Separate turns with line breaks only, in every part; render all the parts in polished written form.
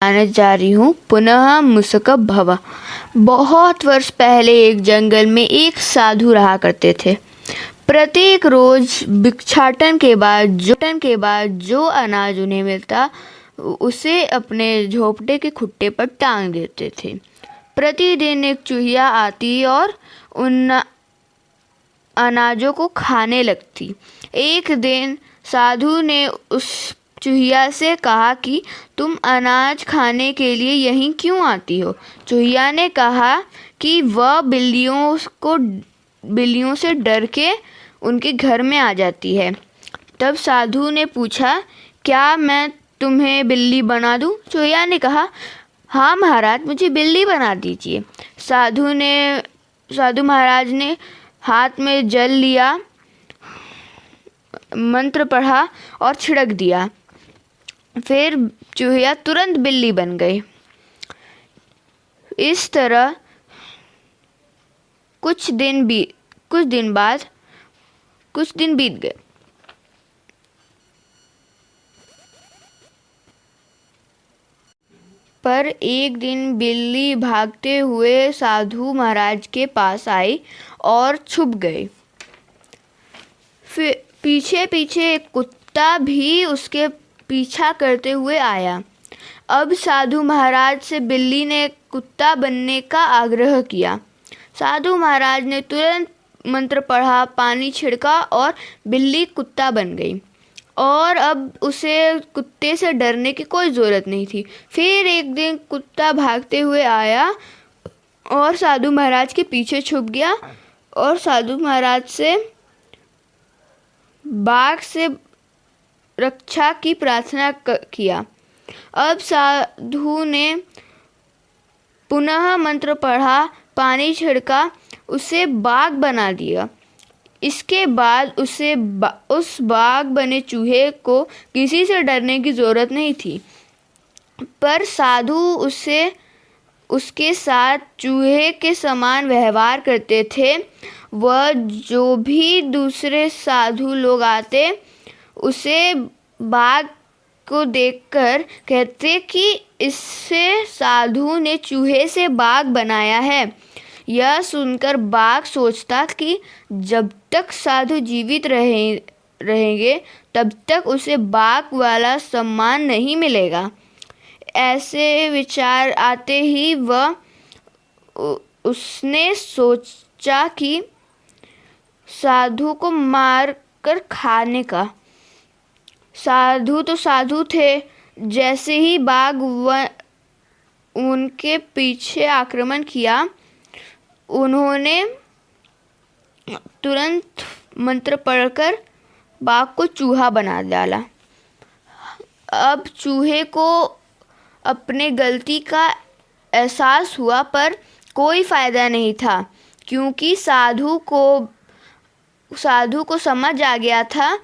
आने जा रही हूँ पुनः मुसकब भवा। बहुत वर्ष पहले एक जंगल में एक साधु रहा करते थे। प्रत्येक रोज भिक्षाटन के बाद जो अनाज उन्हें मिलता उसे अपने झोपड़े के खुट्टे पर टांग देते थे। प्रतिदिन एक चूहिया आती और उन अनाजों को खाने लगती। एक दिन साधु ने उस चूहिया से कहा कि तुम अनाज खाने के लिए यहीं क्यों आती हो? चूहिया ने कहा कि वह बिल्लियों से डर के उनके घर में आ जाती है। तब साधु ने पूछा, क्या मैं तुम्हें बिल्ली बना दूं? चूहिया ने कहा, हाँ महाराज, मुझे बिल्ली बना दीजिए। साधु महाराज ने हाथ में जल लिया, मंत्र पढ़ा और छिड़क दिया। फिर चूहिया तुरंत बिल्ली बन गई। इस तरह कुछ दिन बीत गए। पर एक दिन बिल्ली भागते हुए साधु महाराज के पास आई और छुप गई। फिर पीछे पीछे एक कुत्ता भी उसके पीछा करते हुए आया। अब साधु महाराज से बिल्ली ने कुत्ता बनने का आग्रह किया। साधु महाराज ने तुरंत मंत्र पढ़ा, पानी छिड़का और बिल्ली कुत्ता बन गई और अब उसे कुत्ते से डरने की कोई ज़रूरत नहीं थी। फिर एक दिन कुत्ता भागते हुए आया और साधु महाराज के पीछे छुप गया और साधु महाराज से बाघ से रक्षा की प्रार्थना किया। अब साधु ने पुनः मंत्र पढ़ा, पानी छिड़का, उसे बाघ बना दिया। इसके बाद उस बाघ बने चूहे को किसी से डरने की ज़रूरत नहीं थी। पर साधु उसके साथ चूहे के समान व्यवहार करते थे। वह जो भी दूसरे साधु लोग आते उसे बाघ को देखकर कहते कि इससे साधु ने चूहे से बाघ बनाया है। यह सुनकर बाघ सोचता कि जब तक साधु जीवित रहेंगे तब तक उसे बाघ वाला सम्मान नहीं मिलेगा। ऐसे विचार आते ही उसने सोचा कि साधु को मार कर खाने का। साधु तो साधु थे। जैसे ही बाघ उनके पीछे आक्रमण किया, उन्होंने तुरंत मंत्र पढ़कर बाघ को चूहा बना डाला। अब चूहे को अपने गलती का एहसास हुआ, पर कोई फायदा नहीं था, क्योंकि साधु को समझ आ गया था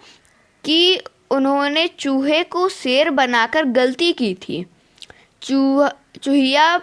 कि उन्होंने चूहे को शेर बनाकर गलती की थी। चूहिया